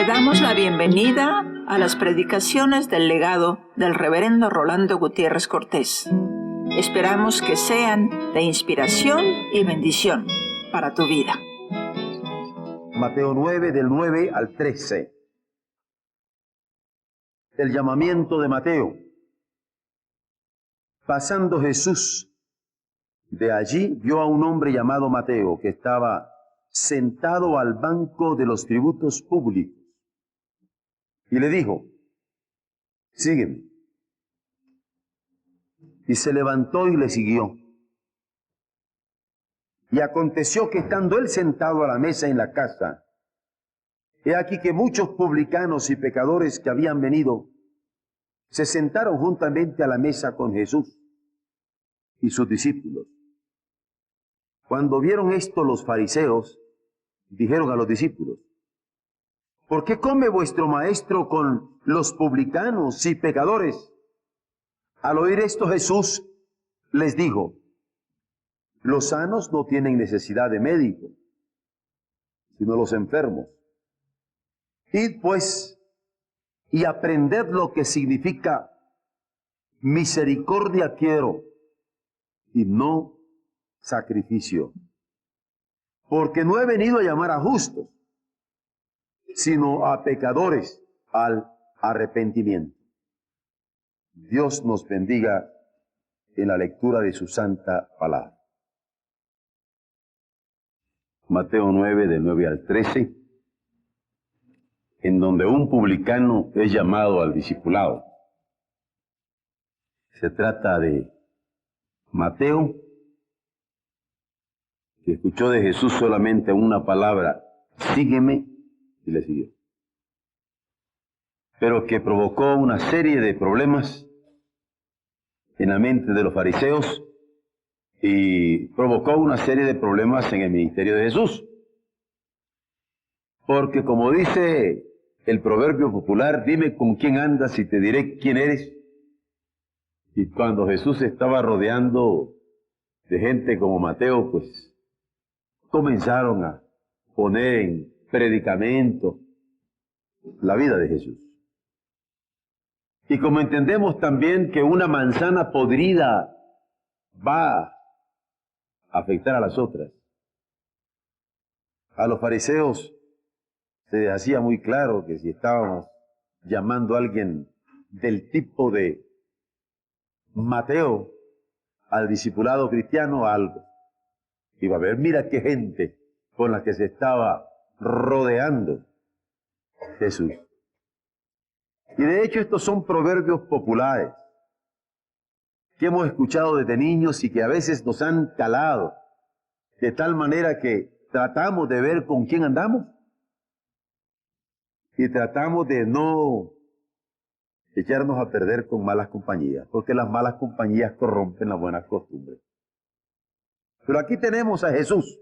damos la bienvenida a las predicaciones del legado del reverendo Rolando Gutiérrez Cortés. Esperamos que sean de inspiración y bendición para tu vida. Mateo 9, del 9 al 13. El llamamiento de Mateo. Pasando Jesús de allí, vio a un hombre llamado Mateo, que estaba sentado al banco de los tributos públicos. Y le dijo: sígueme. Y se levantó y le siguió. Y aconteció que estando él sentado a la mesa en la casa, he aquí que muchos publicanos y pecadores que habían venido se sentaron juntamente a la mesa con Jesús y sus discípulos. Cuando vieron esto, los fariseos dijeron a los discípulos: ¿por qué come vuestro maestro con los publicanos y pecadores? Al oír esto, Jesús les dijo: los sanos no tienen necesidad de médico, sino los enfermos. Id pues y aprended lo que significa misericordia quiero y no sacrificio. Porque no he venido a llamar a justos, sino a pecadores al arrepentimiento. Dios nos bendiga en la lectura de su santa palabra. Mateo 9, del 9 al 13, en donde un publicano es llamado al discipulado. Se trata de Mateo, que escuchó de Jesús solamente una palabra: sígueme, y le siguió. Pero que provocó una serie de problemas en la mente de los fariseos y provocó una serie de problemas en el ministerio de Jesús. Porque como dice el proverbio popular, dime con quién andas y te diré quién eres. Y cuando Jesús estaba rodeando de gente como Mateo, pues comenzaron a poner en predicamento la vida de Jesús. Y como entendemos también que una manzana podrida va a afectar a las otras, a los fariseos se hacía muy claro que si estábamos llamando a alguien del tipo de Mateo al discipulado cristiano, algo iba a haber. Mira qué gente con la que se estaba rodeando Jesús. Y de hecho estos son proverbios populares que hemos escuchado desde niños y que a veces nos han calado de tal manera que tratamos de ver con quién andamos y tratamos de no echarnos a perder con malas compañías, porque las malas compañías corrompen las buenas costumbres. Pero aquí tenemos a Jesús,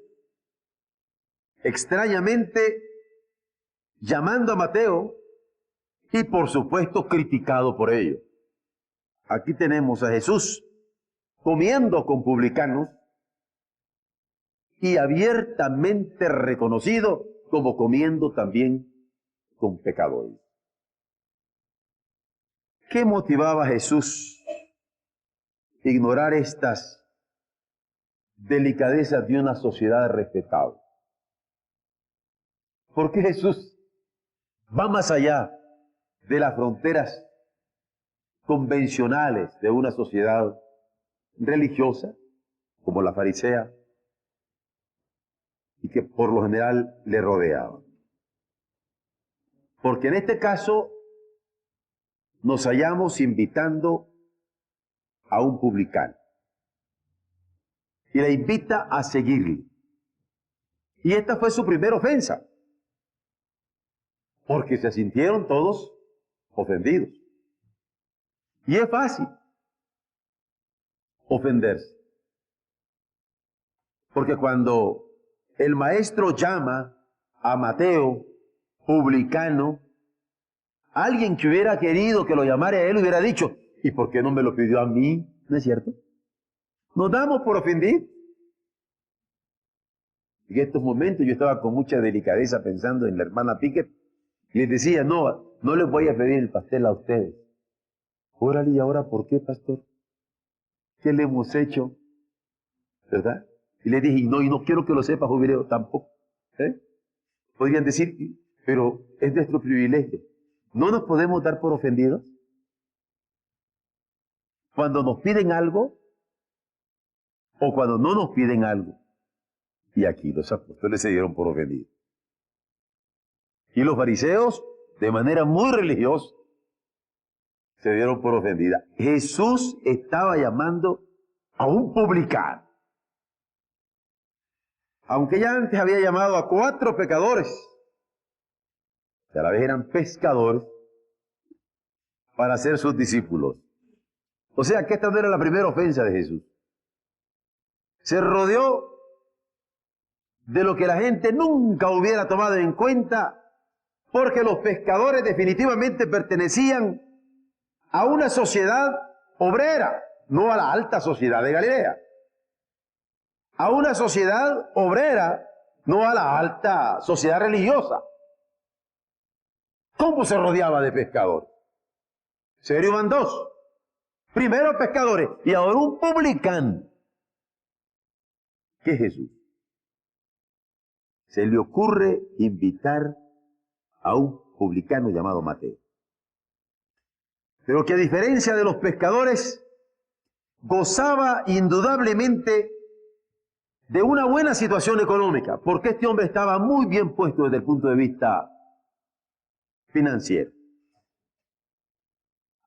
extrañamente llamando a Mateo y por supuesto criticado por ello. Aquí tenemos a Jesús comiendo con publicanos y abiertamente reconocido como comiendo también con pecadores. ¿Qué motivaba a Jesús a ignorar estas delicadezas de una sociedad respetable? ¿Por qué Jesús va más allá de las fronteras convencionales de una sociedad religiosa como la farisea y que por lo general le rodeaba? Porque en este caso nos hallamos invitando a un publicano y le invita a seguirle. Y esta fue su primera ofensa, porque se sintieron todos ofendidos. Y es fácil ofenderse, porque cuando el maestro llama a Mateo publicano, alguien que hubiera querido que lo llamara a él hubiera dicho: ¿y por qué no me lo pidió a mí? ¿No es cierto? Nos damos por ofendidos. En estos momentos yo estaba con mucha delicadeza pensando en la hermana Piquet, Y les decía, no les voy a pedir el pastel a ustedes. Órale, ¿y ahora por qué, pastor? ¿Qué le hemos hecho? ¿Verdad? Y le dije, y no quiero que lo sepa, jubileo, tampoco. Podrían decir, pero es nuestro privilegio. ¿No nos podemos dar por ofendidos? Cuando nos piden algo, o cuando no nos piden algo. Y aquí los apóstoles se dieron por ofendidos. Y los fariseos, de manera muy religiosa, se dieron por ofendida. Jesús estaba llamando a un publicano. Aunque ya antes había llamado a 4 pecadores, que a la vez eran pescadores, para ser sus discípulos. O sea que esta no era la primera ofensa de Jesús. Se rodeó de lo que la gente nunca hubiera tomado en cuenta, porque los pescadores definitivamente pertenecían a una sociedad obrera, no a la alta sociedad de Galilea. A una sociedad obrera, no a la alta sociedad religiosa. ¿Cómo se rodeaba de pescadores? Serio van 2. Primero pescadores y ahora un publicano. ¿Qué es Jesús? Se le ocurre invitar a un publicano llamado Mateo. Pero que a diferencia de los pescadores, gozaba indudablemente de una buena situación económica, porque este hombre estaba muy bien puesto desde el punto de vista financiero.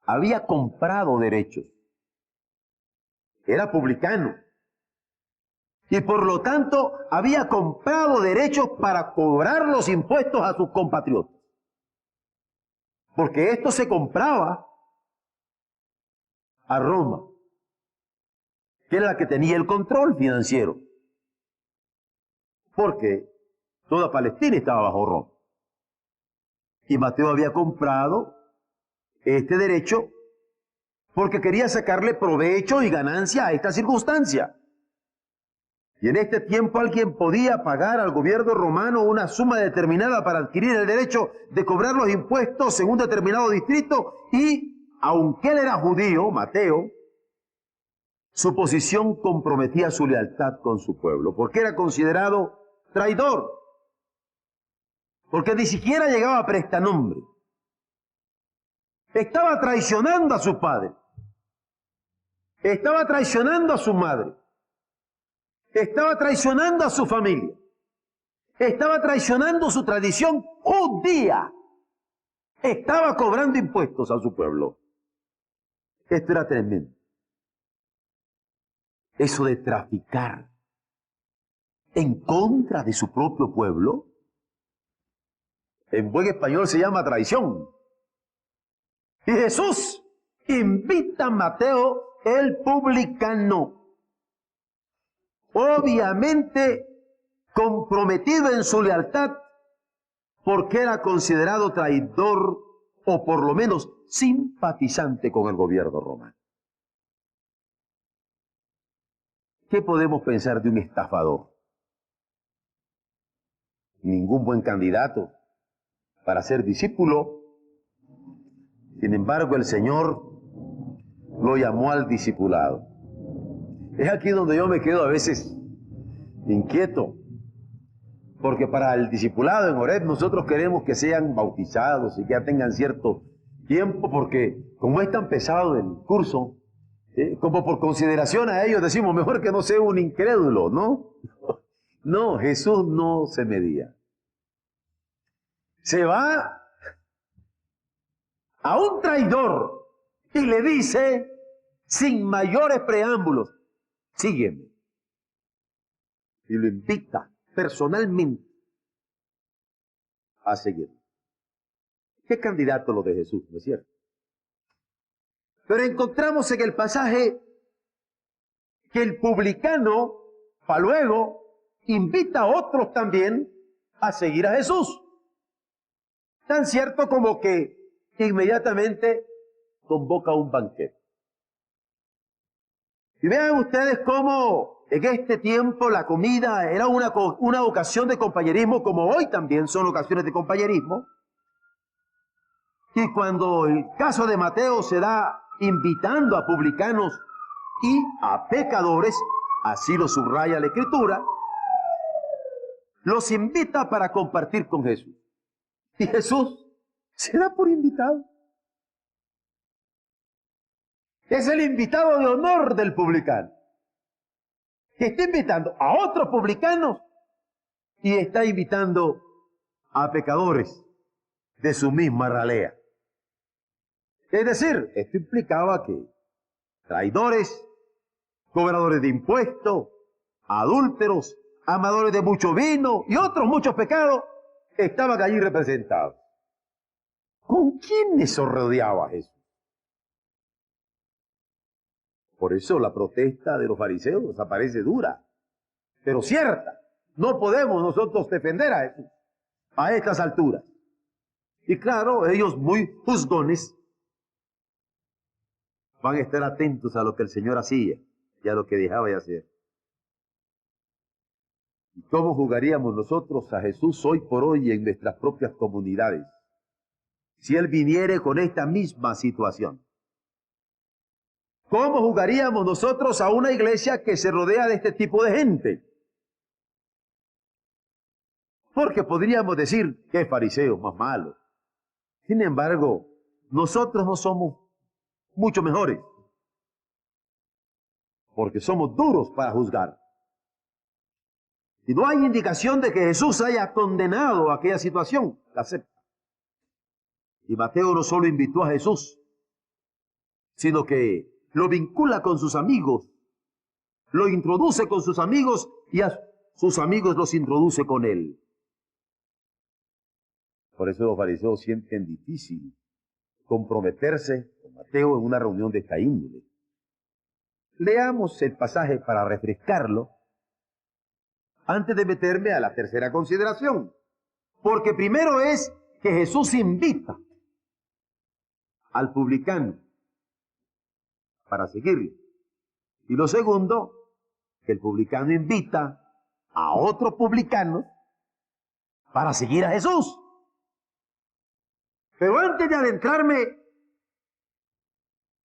Había comprado derechos. Era publicano. Y por lo tanto había comprado derechos para cobrar los impuestos a sus compatriotas. Porque esto se compraba a Roma, que era la que tenía el control financiero. Porque toda Palestina estaba bajo Roma. Y Mateo había comprado este derecho porque quería sacarle provecho y ganancia a esta circunstancia. Y en este tiempo alguien podía pagar al gobierno romano una suma determinada para adquirir el derecho de cobrar los impuestos en un determinado distrito y, aunque él era judío, Mateo, su posición comprometía su lealtad con su pueblo, porque era considerado traidor, porque ni siquiera llegaba a prestanombre. Estaba traicionando a su padre, estaba traicionando a su madre, estaba traicionando a su familia, estaba traicionando su tradición judía, estaba cobrando impuestos a su pueblo. Esto era tremendo. Eso de traficar en contra de su propio pueblo, en buen español se llama traición. Y Jesús invita a Mateo, el publicano, obviamente comprometido en su lealtad, porque era considerado traidor o por lo menos simpatizante con el gobierno romano. ¿Qué podemos pensar de un estafador? Ningún buen candidato para ser discípulo. Sin embargo, el Señor lo llamó al discipulado. Es aquí donde yo me quedo a veces inquieto, porque para el discipulado en Oreb nosotros queremos que sean bautizados y que ya tengan cierto tiempo, porque como es tan pesado el curso, como por consideración a ellos decimos, mejor que no sea un incrédulo, ¿no? No, Jesús no se medía. Se va a un traidor y le dice, sin mayores preámbulos, sígueme. Y lo invita personalmente a seguir. ¿Qué candidato lo de Jesús, no es cierto? Pero encontramos en el pasaje que el publicano, para luego, invita a otros también a seguir a Jesús. Tan cierto como que inmediatamente convoca un banquete. Y vean ustedes cómo en este tiempo la comida era una ocasión de compañerismo, como hoy también son ocasiones de compañerismo. Y cuando el caso de Mateo se da invitando a publicanos y a pecadores, así lo subraya la Escritura, los invita para compartir con Jesús. Y Jesús se da por invitado. Es el invitado de honor del publicano, que está invitando a otros publicanos y está invitando a pecadores de su misma ralea. Es decir, esto implicaba que traidores, cobradores de impuestos, adúlteros, amadores de mucho vino y otros muchos pecados estaban allí representados. ¿Con quiénes se rodeaba Jesús? Por eso la protesta de los fariseos aparece dura, pero cierta. No podemos nosotros defender a Jesús a estas alturas. Y claro, ellos muy juzgones van a estar atentos a lo que el Señor hacía y a lo que dejaba de hacer. ¿Y cómo juzgaríamos nosotros a Jesús hoy por hoy en nuestras propias comunidades si Él viniere con esta misma situación? ¿Cómo juzgaríamos nosotros a una iglesia que se rodea de este tipo de gente? Porque podríamos decir que fariseos más malos. Sin embargo, nosotros no somos mucho mejores, porque somos duros para juzgar. Y no hay indicación de que Jesús haya condenado aquella situación, la acepta. Y Mateo no solo invitó a Jesús, sino que lo vincula con sus amigos, lo introduce con sus amigos y a sus amigos los introduce con él. Por eso los fariseos sienten difícil comprometerse con Mateo en una reunión de esta índole. Leamos el pasaje para refrescarlo antes de meterme a la tercera consideración. Porque primero es que Jesús invita al publicano para seguirlo. Y lo segundo, que el publicano invita a otro publicano para seguir a Jesús. Pero antes de adentrarme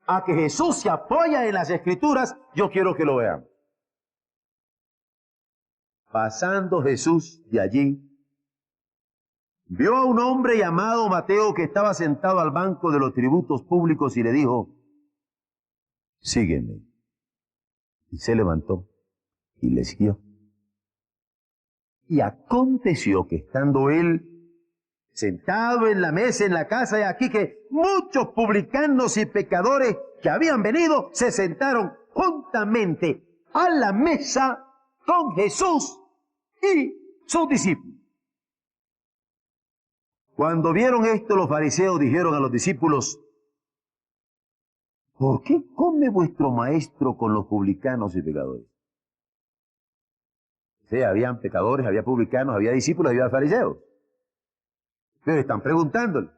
a que Jesús se apoya en las Escrituras, yo quiero que lo vean. Pasando Jesús de allí, vio a un hombre llamado Mateo que estaba sentado al banco de los tributos públicos y le dijo: sígueme. Y se levantó y le siguió. Y aconteció que estando él sentado en la mesa en la casa, y aquí que muchos publicanos y pecadores que habían venido se sentaron juntamente a la mesa con Jesús y sus discípulos. Cuando vieron esto, los fariseos dijeron a los discípulos: ¿por qué come vuestro maestro con los publicanos y pecadores? Sí, habían pecadores, había publicanos, había discípulos, había fariseos. Pero están preguntándole.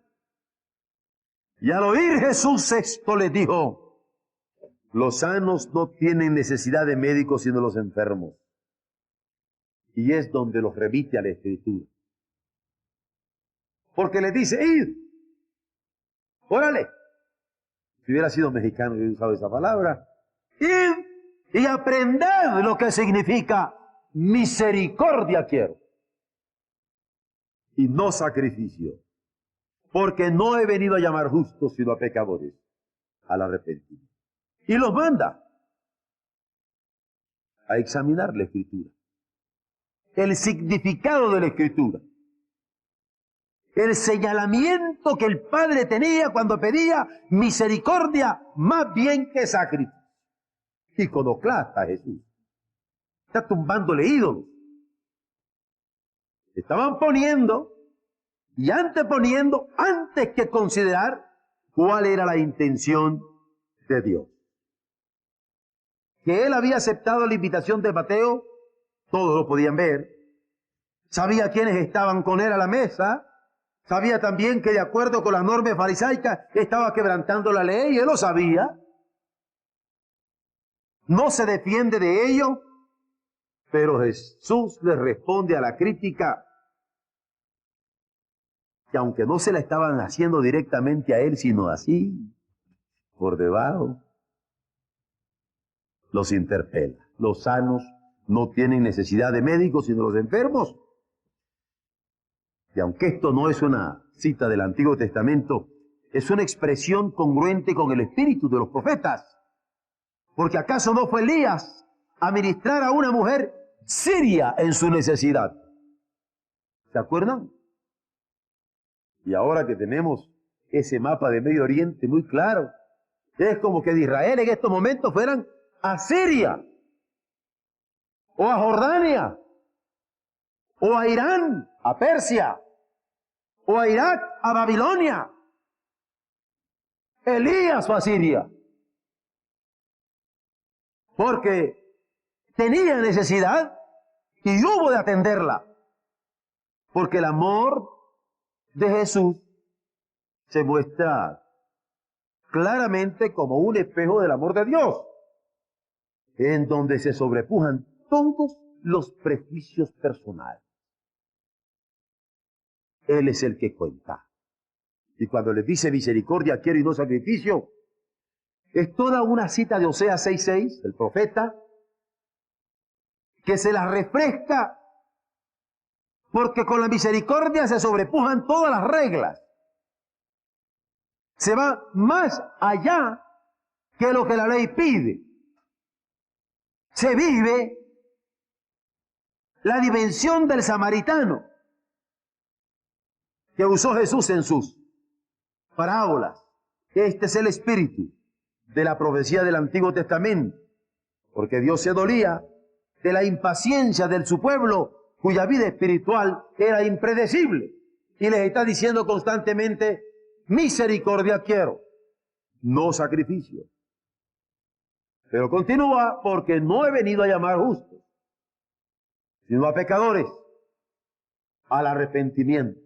Y al oír Jesús esto les dijo: los sanos no tienen necesidad de médicos sino los enfermos. Y es donde los remite a la Escritura. Porque les dice: id, órale. Si hubiera sido mexicano, hubiera usado esa palabra. Id y aprended lo que significa misericordia quiero. Y no sacrificio. Porque no he venido a llamar justos, sino a pecadores al arrepentimiento. Y los manda a examinar la Escritura. El significado de la Escritura. El señalamiento que el Padre tenía cuando pedía misericordia más bien que sacrificio. Iconoclasta Jesús. Está tumbándole ídolos. Estaban poniendo y anteponiendo antes que considerar cuál era la intención de Dios. Que él había aceptado la invitación de Mateo, todos lo podían ver. Sabía quiénes estaban con él a la mesa. Sabía también que de acuerdo con las normas farisaicas estaba quebrantando la ley, y él lo sabía. No se defiende de ello, pero Jesús le responde a la crítica que aunque no se la estaban haciendo directamente a él, sino así, por debajo, los interpela. Los sanos no tienen necesidad de médicos, sino los enfermos. Y aunque esto no es una cita del Antiguo Testamento, es una expresión congruente con el espíritu de los profetas. Porque ¿acaso no fue Elías a ministrar a una mujer siria en su necesidad? ¿Se acuerdan? Y ahora que tenemos ese mapa de Medio Oriente muy claro, es como que de Israel en estos momentos fueran a Siria, o a Jordania, o a Irán, a Persia, o a Irak, a Babilonia. Elías fue a Siria, porque tenía necesidad y hubo de atenderla, porque el amor de Jesús se muestra claramente como un espejo del amor de Dios, en donde se sobrepujan todos los prejuicios personales. Él es el que cuenta. Y cuando les dice misericordia quiero y no sacrificio, es toda una cita de Oseas 6:6, el profeta, que se la refresca, porque con la misericordia se sobrepujan todas las reglas. Se va más allá que lo que la ley pide. Se vive la dimensión del samaritano que usó Jesús en sus parábolas. Este es el espíritu de la profecía del Antiguo Testamento, porque Dios se dolía de la impaciencia de su pueblo, cuya vida espiritual era impredecible, y les está diciendo constantemente: misericordia quiero, no sacrificio. Pero continúa: porque no he venido a llamar justos, sino a pecadores, al arrepentimiento.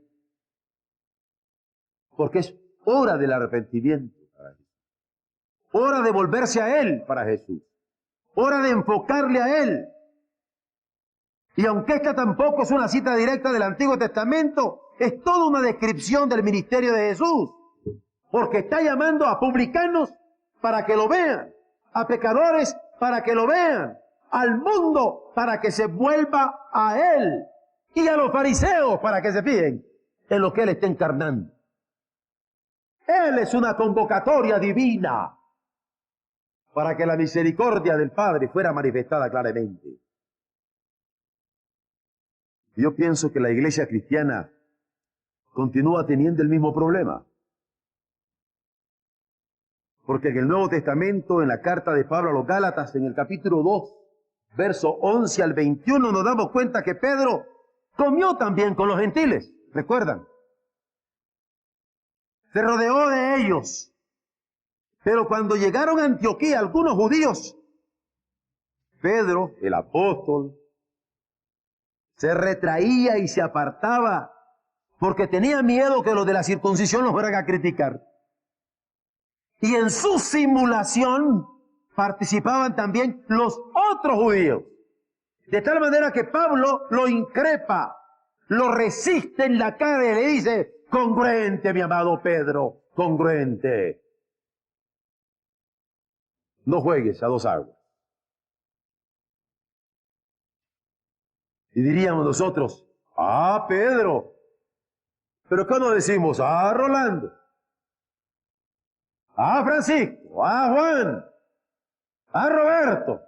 Porque es hora del arrepentimiento para Jesús. Hora de volverse a Él para Jesús. Hora de enfocarle a Él. Y aunque esta tampoco es una cita directa del Antiguo Testamento, es toda una descripción del ministerio de Jesús. Porque está llamando a publicanos para que lo vean, a pecadores para que lo vean, al mundo para que se vuelva a Él, y a los fariseos para que se fijen en lo que Él está encarnando. Él es una convocatoria divina para que la misericordia del Padre fuera manifestada claramente. Yo pienso que la iglesia cristiana continúa teniendo el mismo problema. Porque en el Nuevo Testamento, en la carta de Pablo a los Gálatas, en el capítulo 2, verso 11 al 21, nos damos cuenta que Pedro comió también con los gentiles. ¿Recuerdan? Se rodeó de ellos. Pero cuando llegaron a Antioquía algunos judíos, Pedro, el apóstol, se retraía y se apartaba porque tenía miedo que los de la circuncisión los fueran a criticar. Y en su simulación participaban también los otros judíos. De tal manera que Pablo lo increpa, lo resiste en la cara y le dice: congruente, mi amado Pedro, congruente. No juegues a dos aguas. Y diríamos nosotros: ah, Pedro. Pero ¿cómo decimos? Ah, Rolando. Ah, Francisco. Ah, Juan. Ah, Roberto.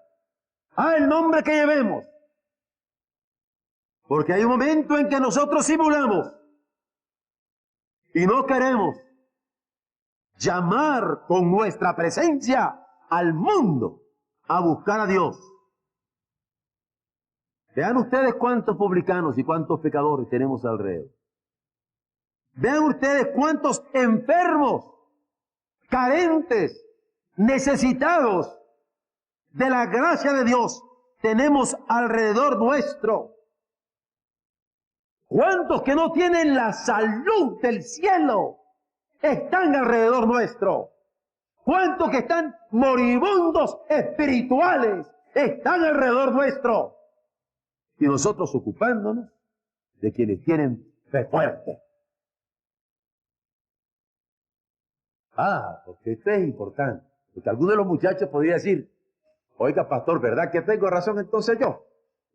Ah, el nombre que llevemos. Porque hay un momento en que nosotros simulamos y no queremos llamar con nuestra presencia al mundo a buscar a Dios. Vean ustedes cuántos publicanos y cuántos pecadores tenemos alrededor. Vean ustedes cuántos enfermos, carentes, necesitados de la gracia de Dios tenemos alrededor nuestro. ¿Cuántos que no tienen la salud del cielo están alrededor nuestro? ¿Cuántos que están moribundos espirituales están alrededor nuestro? Y nosotros ocupándonos de quienes tienen fe fuerte. Ah, porque esto es importante. Porque alguno de los muchachos podría decir, oiga, pastor, ¿verdad que tengo razón entonces yo?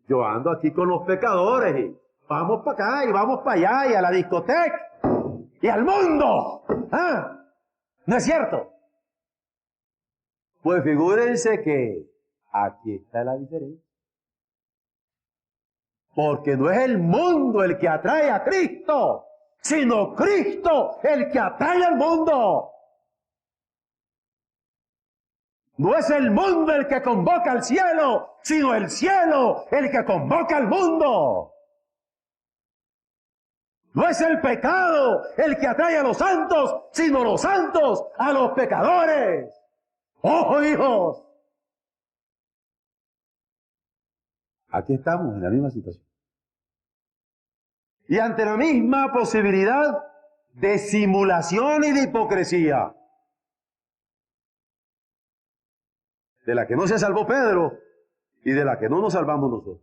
Yo ando aquí con los pecadores y vamos para acá y vamos para allá y a la discoteca y al mundo. ¿Ah? ¿No es cierto? Pues figúrense que aquí está la diferencia. Porque no es el mundo el que atrae a Cristo, sino Cristo el que atrae al mundo. No es el mundo el que convoca al cielo, sino el cielo el que convoca al mundo. No es el pecado el que atrae a los santos, sino los santos a los pecadores. ¡Ojo, hijos! Aquí estamos en la misma situación. Y ante la misma posibilidad de simulación y de hipocresía, de la que no se salvó Pedro y de la que no nos salvamos nosotros.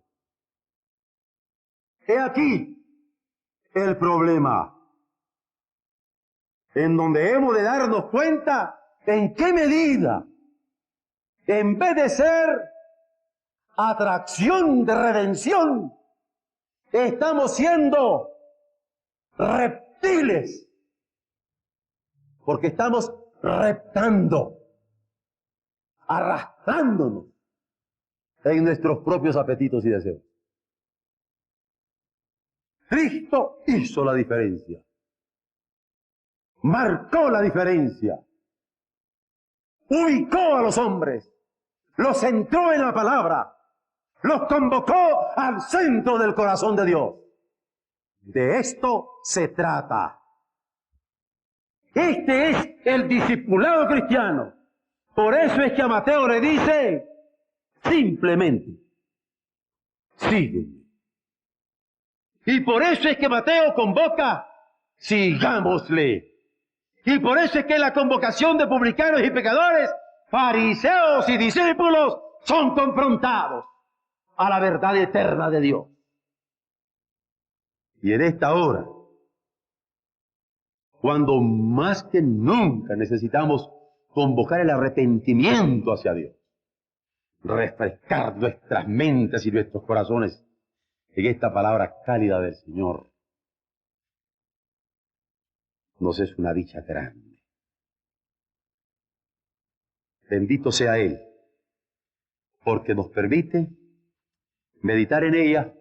He aquí el problema, en donde hemos de darnos cuenta en qué medida, en vez de ser atracción de redención, estamos siendo reptiles, porque estamos reptando, arrastrándonos en nuestros propios apetitos y deseos. Cristo hizo la diferencia, marcó la diferencia, ubicó a los hombres, los centró en la palabra, los convocó al centro del corazón de Dios. De esto se trata. Este es el discipulado cristiano. Por eso es que a Mateo le dice, simplemente, sígueme. Y por eso es que Mateo convoca, sigámosle. Y por eso es que la convocación de publicanos y pecadores, fariseos y discípulos, son confrontados a la verdad eterna de Dios. Y en esta hora, cuando más que nunca necesitamos convocar el arrepentimiento hacia Dios, refrescar nuestras mentes y nuestros corazones en esta palabra cálida del Señor, nos es una dicha grande. Bendito sea Él, porque nos permite meditar en ella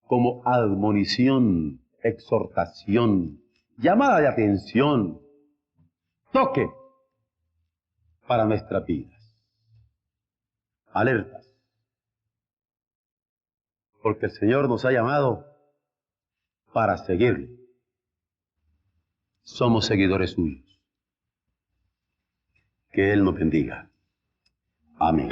como admonición, exhortación, llamada de atención, toque para nuestras vidas, alertas, porque el Señor nos ha llamado para seguirle. Somos seguidores suyos. Que Él nos bendiga. Amén.